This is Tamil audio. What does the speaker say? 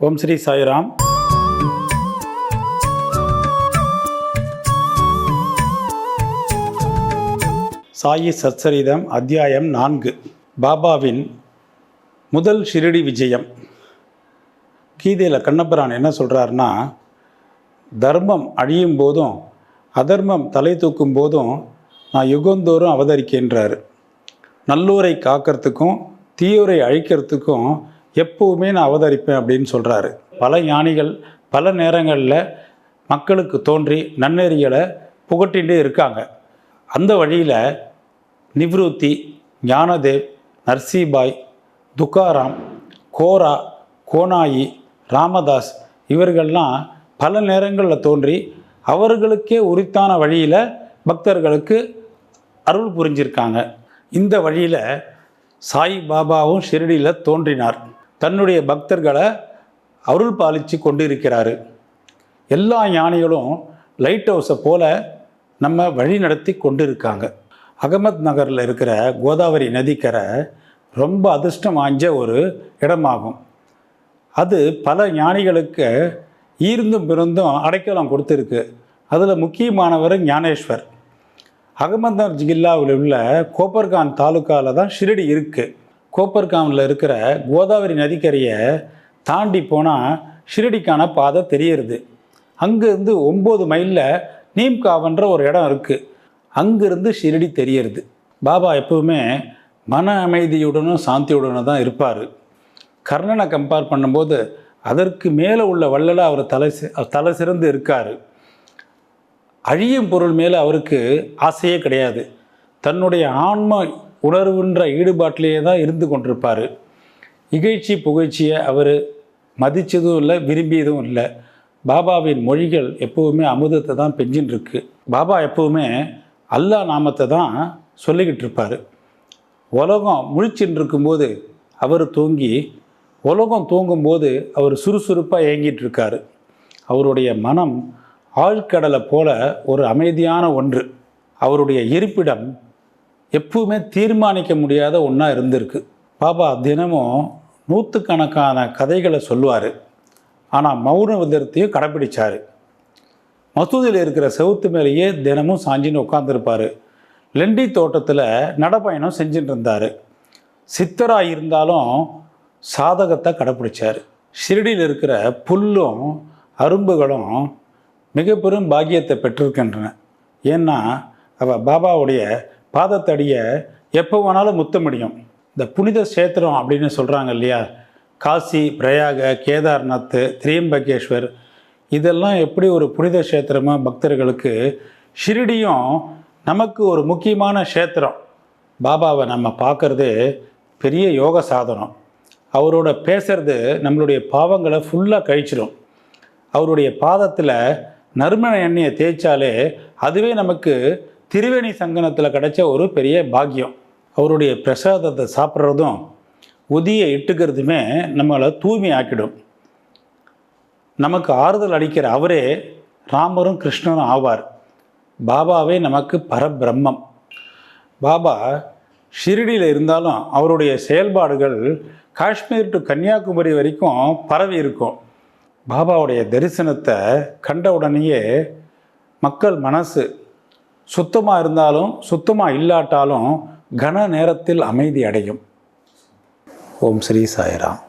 ஓம் ஸ்ரீ சாய்ராம். சாயி சச்சரிதம் அத்தியாயம் 4. பாபாவின் முதல் ஷிரடி விஜயம். கீதையில் கண்ணபிரான் என்ன சொல்கிறாருன்னா, தர்மம் அழியும் போதும் அதர்மம் தலை தூக்கும் போதும் நான் யுகந்தோறும் அவதரிக்கின்றார். நல்லூரை காக்கிறதுக்கும் தீயோரை அழிக்கிறதுக்கும் எப்போவுமே நான் அவதரிப்பேன் அப்படின்னு சொல்கிறாரு. பல ஞானிகள் பல நேரங்களில் மக்களுக்கு தோன்றி நன்னெறிகளை புகட்டிகிட்டே இருக்காங்க. அந்த வழியில் நிவ்ருத்தி, ஞானதேவ், நர்சிபாய், துக்காராம், கோரா, கோனாயி, ராமதாஸ் இவர்கள்லாம் பல நேரங்களில் தோன்றி அவர்களுக்கே உரித்தான வழியில் பக்தர்களுக்கு அருள் புரிஞ்சிருக்காங்க. இந்த வழியில் சாய் பாபாவும் ஷிரடியில் தோன்றினார். தன்னுடைய பக்தர்களை அருள் பாலித்து கொண்டிருக்கிறாரு. எல்லா ஞானிகளும் லைட் ஹவுஸை போல நம்ம வழி நடத்தி கொண்டிருக்காங்க. அகமத் நகரில் இருக்கிற கோதாவரி நதிக்கரை ரொம்ப அதிர்ஷ்டம் வாய்ந்த ஒரு இடமாகும். அது பல ஞானிகளுக்கு ஈர்ந்தும் பிறந்தும் அடைக்கலம் கொடுத்துருக்கு. அதில் முக்கியமானவர் ஞானேஸ்வர். அகமத்நகர் ஜில்லாவில் உள்ள கோப்பர்கான் தாலுக்காவில் தான் ஷிரடி இருக்குது. கோப்பர்கானில் இருக்கிற கோதாவரி நதிக்கரையை தாண்டி போனால் ஷிரடிக்கான பாதை தெரியுது. அங்கேருந்து 9 மைலில் நீம்காவன்ற ஒரு இடம் இருக்குது. அங்கேருந்து ஷிரடி தெரியுது. பாபா எப்பவுமே மன அமைதியுடனும் சாந்தியுடனும் தான் இருப்பார். கர்ணனை கம்பேர் பண்ணும்போது அதற்கு மேலே உள்ள வள்ளலாக அவர் தலை சிறந்து இருக்கார். அழியும் பொருள் மேலே அவருக்கு ஆசையே கிடையாது. தன்னுடைய ஆன்ம உணர்வுன்ற ஈடுபாட்டிலேயே தான் இருந்து கொண்டிருப்பார். இகழ்ச்சி புகழ்ச்சியை அவர் மதித்ததும் இல்லை, விரும்பியதும் இல்லை. பாபாவின் மொழிகள் எப்போவுமே அமுதத்தை தான் பெஞ்சின்னு இருக்கு. பாபா எப்போவுமே அல்லா நாமத்தை தான் சொல்லிக்கிட்டு இருப்பார். உலகம் முழிச்சின்னு இருக்கும்போது அவர் தூங்கி, உலகம் தூங்கும்போது அவர் சுறுசுறுப்பாக இயங்கிட்டு இருக்கார். அவருடைய மனம் ஆழ்கடலை போல ஒரு அமைதியான ஒன்று. அவருடைய இருப்பிடம் எப்பவுமே தீர்மானிக்க முடியாத ஒன்றா இருந்திருக்கு. பாபா தினமும் நூற்றுக்கணக்கான கதைகளை சொல்லுவார். ஆனால் மௌன விதத்தையும் கடைப்பிடிச்சார். மசூதியில் இருக்கிற செவுத்து மேலேயே தினமும் சாஞ்சின்னு உட்காந்துருப்பார். லெண்டி தோட்டத்தில் நடப்பயணம் செஞ்சுட்டு இருந்தார். சித்தராக இருந்தாலும் சாதகத்தை கடைப்பிடிச்சார். ஷிரடியில் இருக்கிற புல்லும் அரும்புகளும் மிக பெரும் பாக்கியத்தை பெற்றிருக்கின்றன. ஏன்னா பாபாவுடைய பாதத்தடியை எப்போ வேணாலும் முத்த முடியும். இந்த புனித சேத்திரம் அப்படின்னு சொல்கிறாங்க இல்லையா, காசி, பிரயாக, கேதார்நாத், திரியம்பகேஸ்வர், இதெல்லாம் எப்படி ஒரு புனித சேத்திரமாக பக்தர்களுக்கு, ஷிரடியும் நமக்கு ஒரு முக்கியமான சேத்திரம். பாபாவை நம்ம பார்க்குறது பெரிய யோக சாதனம். அவரோட பேசுறது நம்மளுடைய பாவங்களை ஃபுல்லாக கழிச்சிடும். அவருடைய பாதத்தில் நறுமண எண்ணெயை தேய்ச்சாலே அதுவே நமக்கு திரிவேணி சங்கனத்தில் கிடைச்ச ஒரு பெரிய பாக்கியம். அவருடைய பிரசாதத்தை சாப்பிட்றதும் உதியை இட்டுக்கிறதுமே நம்மளை தூய்மை ஆக்கிடும். நமக்கு ஆறுதல் அளிக்கிற அவரே ராமரும் கிருஷ்ணரும் ஆவார். பாபாவே நமக்கு பரபிரம்மம். பாபா ஷிரடியில் இருந்தாலும் அவருடைய செயல்பாடுகள் காஷ்மீர் டு கன்னியாகுமரி வரைக்கும் பரவி இருக்கும். பாபாவுடைய தரிசனத்தை கண்ட உடனேயே மக்கள் மனசு சுத்தமாக இருந்தாலும் சுத்தமாக இல்லாட்டாலும் கன நேரத்தில் அமைதி அடையும். ஓம் ஸ்ரீ சாய்ராம்.